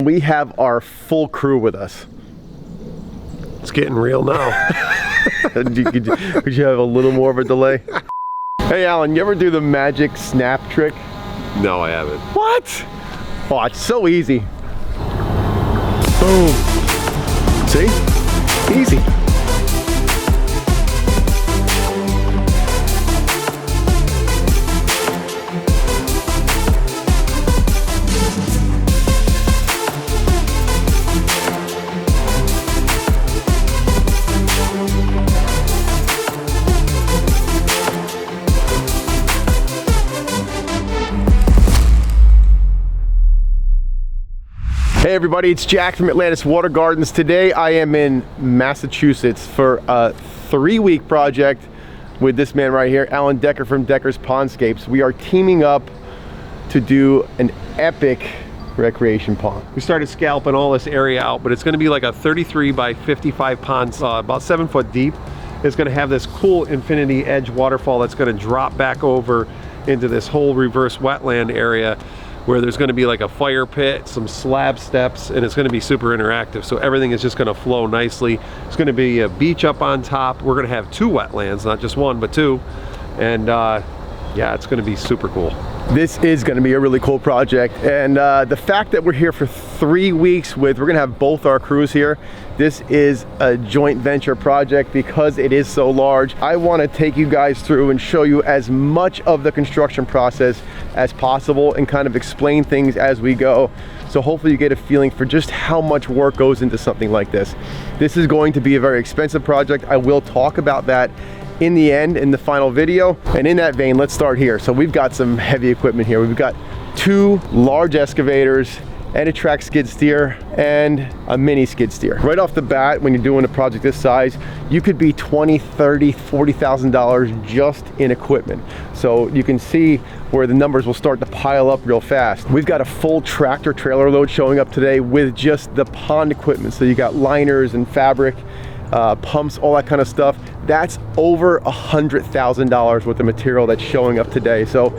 We have our full crew with us. It's getting real now. Could you have a little more of a delay? Hey Alan, you ever do the magic snap trick? No, I haven't. What? Oh, it's so easy. Boom. See? Easy. Hey everybody, it's Jack from Atlantis Water Gardens. Today I am in Massachusetts for a 3-week project with this man right here, Alan Decker from Decker's Pondscapes. We are teaming up to do an epic recreation pond. We started scalping all this area out, but it's going to be like a 33 by 55 pond, about 7 foot deep. It's going to have this cool infinity edge waterfall that's going to drop back over into this whole reverse wetland area, where there's going to be like a fire pit, some slab steps, and it's going to be super interactive. So everything is just going to flow nicely. It's going to be a beach up on top. We're going to have 2 wetlands, not just 1, but 2. And yeah, it's going to be super cool. This is going to be a really cool project. And the fact that we're here for 3 weeks we're going to have both our crews here. This is a joint venture project because it is so large. I want to take you guys through and show you as much of the construction process as possible and kind of explain things as we go. So hopefully you get a feeling for just how much work goes into something like this. This is going to be a very expensive project. I will talk about that in the end, in the final video. And in that vein, let's start here. So we've got some heavy equipment here. We've got 2 large excavators and a track skid steer and a mini skid steer. Right off the bat, when you're doing a project this size, you could be $20,000, $30,000, $40,000 just in equipment. So you can see where the numbers will start to pile up real fast. We've got a full tractor trailer load showing up today with just the pond equipment. So you got liners and fabric, pumps, all that kind of stuff. That's over $100,000 worth of material that's showing up today. So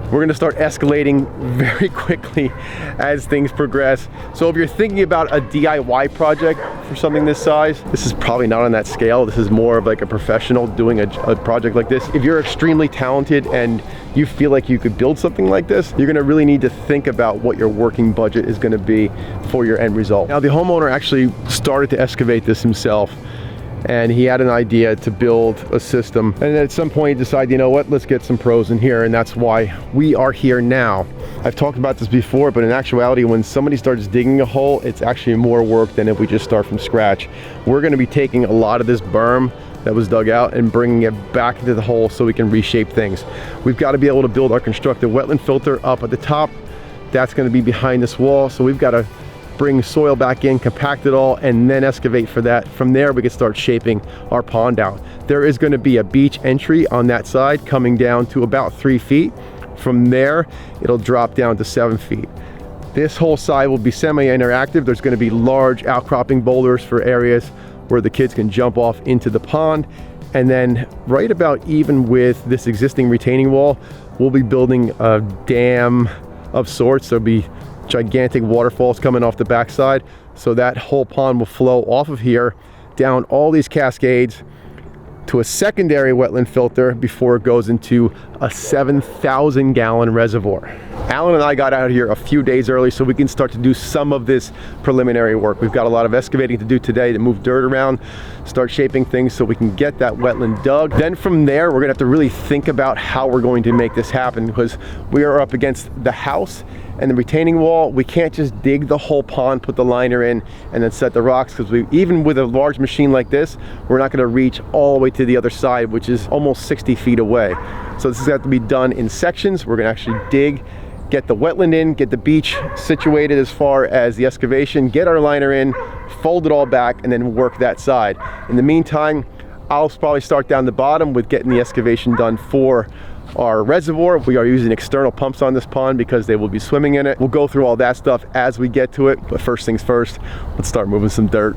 we're going to start escalating very quickly as things progress. So if you're thinking about a DIY project for something this size, this is probably not on that scale. This is more of like a professional doing a project like this. If you're extremely talented and you feel like you could build something like this, you're going to really need to think about what your working budget is going to be for your end result. Now the homeowner actually started to excavate this himself, and he had an idea to build a system, and at some point he decided, you know what, let's get some pros in here, and that's why we are here now. I've talked about this before, but in actuality, when somebody starts digging a hole, it's actually more work than if we just start from scratch. We're going to be taking a lot of this berm that was dug out and bringing it back into the hole so we can reshape things. We've got to be able to build our constructed wetland filter up at the top. That's going to be behind this wall, so we've got to bring soil back in, compact it all, and then excavate for that. From there, we can start shaping our pond out. There is going to be a beach entry on that side coming down to about 3 feet. From there, it'll drop down to 7 feet. This whole side will be semi-interactive. There's going to be large outcropping boulders for areas where the kids can jump off into the pond. And then right about even with this existing retaining wall, we'll be building a dam of sorts. There'll be gigantic waterfalls coming off the backside, so that whole pond will flow off of here down all these cascades to a secondary wetland filter before it goes into a 7,000 gallon reservoir. Alan and I got out here a few days early so we can start to do some of this preliminary work. We've got a lot of excavating to do today to move dirt around, start shaping things so we can get that wetland dug. Then from there, we're gonna have to really think about how we're going to make this happen, because we are up against the house and the retaining wall. We can't just dig the whole pond, put the liner in, and then set the rocks, because even with a large machine like this, we're not gonna reach all the way to the other side, which is almost 60 feet away. So this is going to be done in sections. We're gonna actually dig, get the wetland in, get the beach situated as far as the excavation, get our liner in, fold it all back, and then work that side. In the meantime, I'll probably start down the bottom with getting the excavation done for our reservoir. We are using external pumps on this pond because they will be swimming in it. We'll go through all that stuff as we get to it, but first things first, let's start moving some dirt.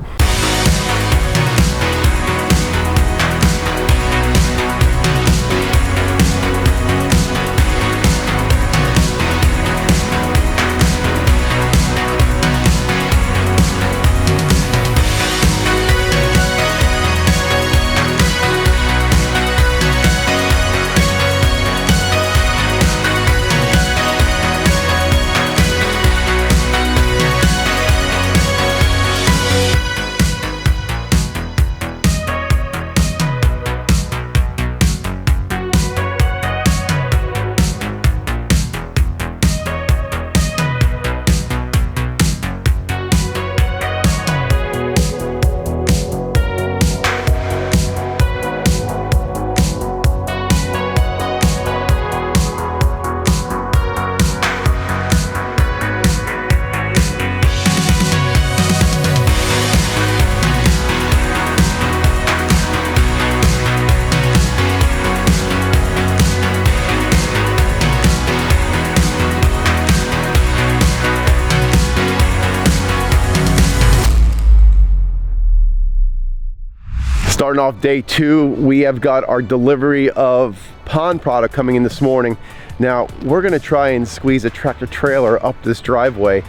Starting off day 2, we have got our delivery of pond product coming in this morning. Now, we're gonna try and squeeze a tractor trailer up this driveway,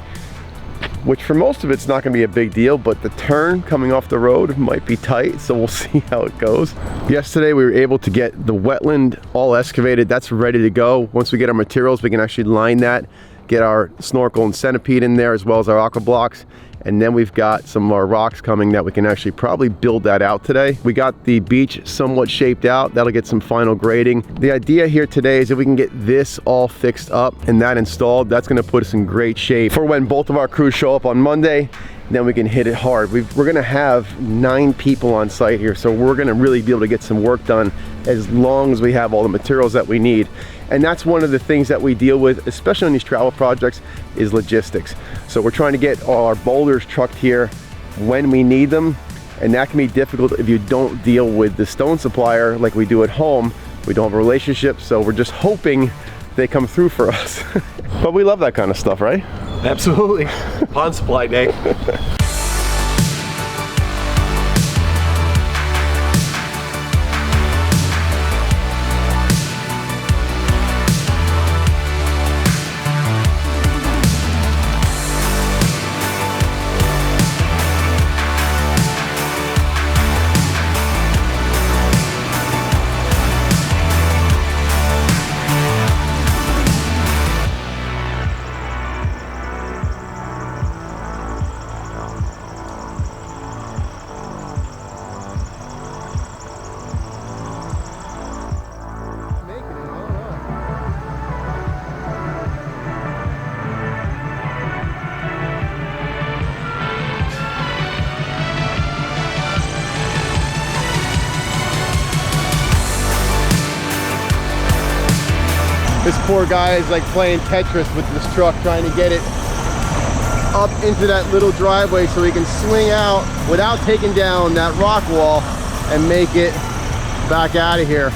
which for most of it's not gonna be a big deal, but the turn coming off the road might be tight, so we'll see how it goes. Yesterday, we were able to get the wetland all excavated. That's ready to go. Once we get our materials, we can actually line that, get our snorkel and centipede in there, as well as our aqua blocks. And then we've got some of our rocks coming that we can actually probably build that out today. We got the beach somewhat shaped out. That'll get some final grading. The idea here today is if we can get this all fixed up and that installed, that's gonna put us in great shape for when both of our crews show up on Monday. Then we can hit it hard. We're gonna have 9 people on site here, so we're gonna really be able to get some work done as long as we have all the materials that we need. And that's one of the things that we deal with, especially on these travel projects, is logistics. So we're trying to get all our boulders trucked here when we need them, and that can be difficult if you don't deal with the stone supplier like we do at home. We don't have a relationship, so we're just hoping they come through for us. But we love that kind of stuff, right? Absolutely. Pond supply day. This poor guy is like playing Tetris with this truck, trying to get it up into that little driveway so he can swing out without taking down that rock wall and make it back out of here.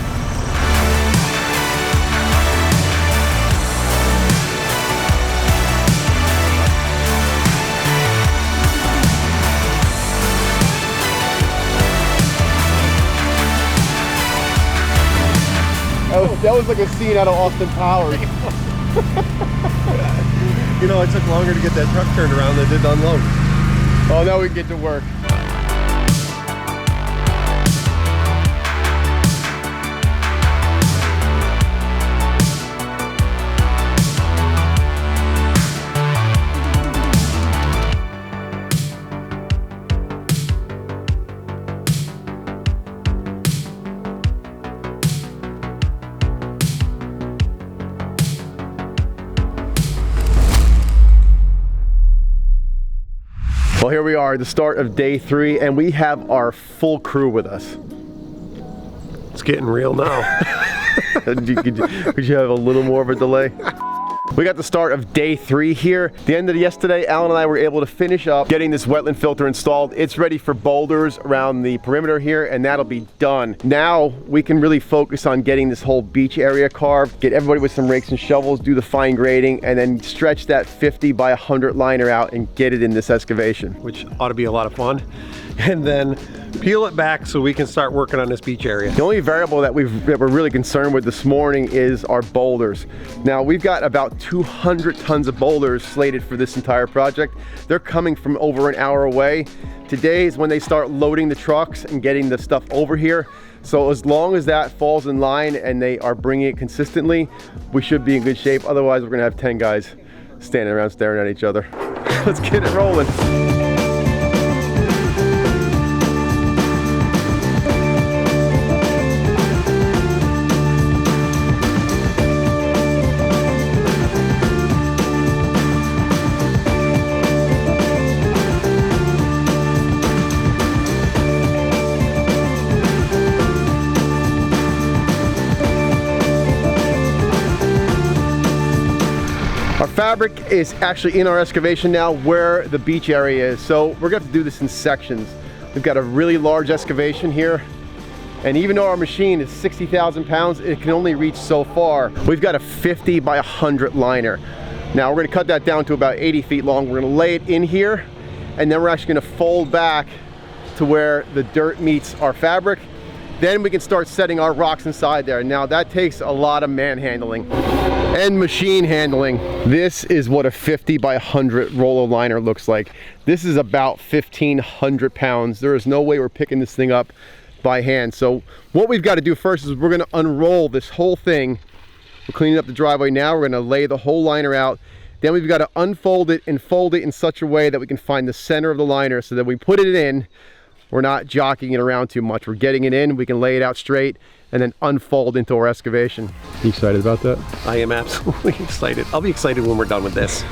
That was like a scene out of Austin Powers. You know, it took longer to get that truck turned around than it did to unload. Oh, now we can get to work. Well, here we are, the start of day 3, and we have our full crew with us. It's getting real now. Could you have a little more of a delay? We got the start of day 3 here. The end of yesterday, Alan and I were able to finish up getting this wetland filter installed. It's ready for boulders around the perimeter here, and that'll be done. Now we can really focus on getting this whole beach area carved, get everybody with some rakes and shovels, do the fine grading, and then stretch that 50 by 100 liner out and get it in this excavation. Which ought to be a lot of fun. And then peel it back so we can start working on this beach area. The only variable that we're really concerned with this morning is our boulders. Now, we've got about 200 tons of boulders slated for this entire project. They're coming from over an hour away. Today is when they start loading the trucks and getting the stuff over here. So as long as that falls in line and they are bringing it consistently, we should be in good shape. Otherwise, we're gonna have 10 guys standing around staring at each other. Let's get it rolling. Fabric is actually in our excavation now where the beach area is. So we're gonna have to do this in sections. We've got a really large excavation here. And even though our machine is 60,000 pounds, it can only reach so far. We've got a 50 by 100 liner. Now we're gonna cut that down to about 80 feet long. We're gonna lay it in here, and then we're actually gonna fold back to where the dirt meets our fabric. Then we can start setting our rocks inside there. Now that takes a lot of manhandling and machine handling. This is what a 50 by 100 roll of liner looks like. This is about 1,500 pounds. There is no way we're picking this thing up by hand. So what we've got to do first is we're gonna unroll this whole thing. We're cleaning up the driveway now. We're gonna lay the whole liner out. Then we've got to unfold it and fold it in such a way that we can find the center of the liner so that we put it in. We're not jockeying it around too much. We're getting it in, we can lay it out straight and then unfold into our excavation. You excited about that? I am absolutely excited. I'll be excited when we're done with this.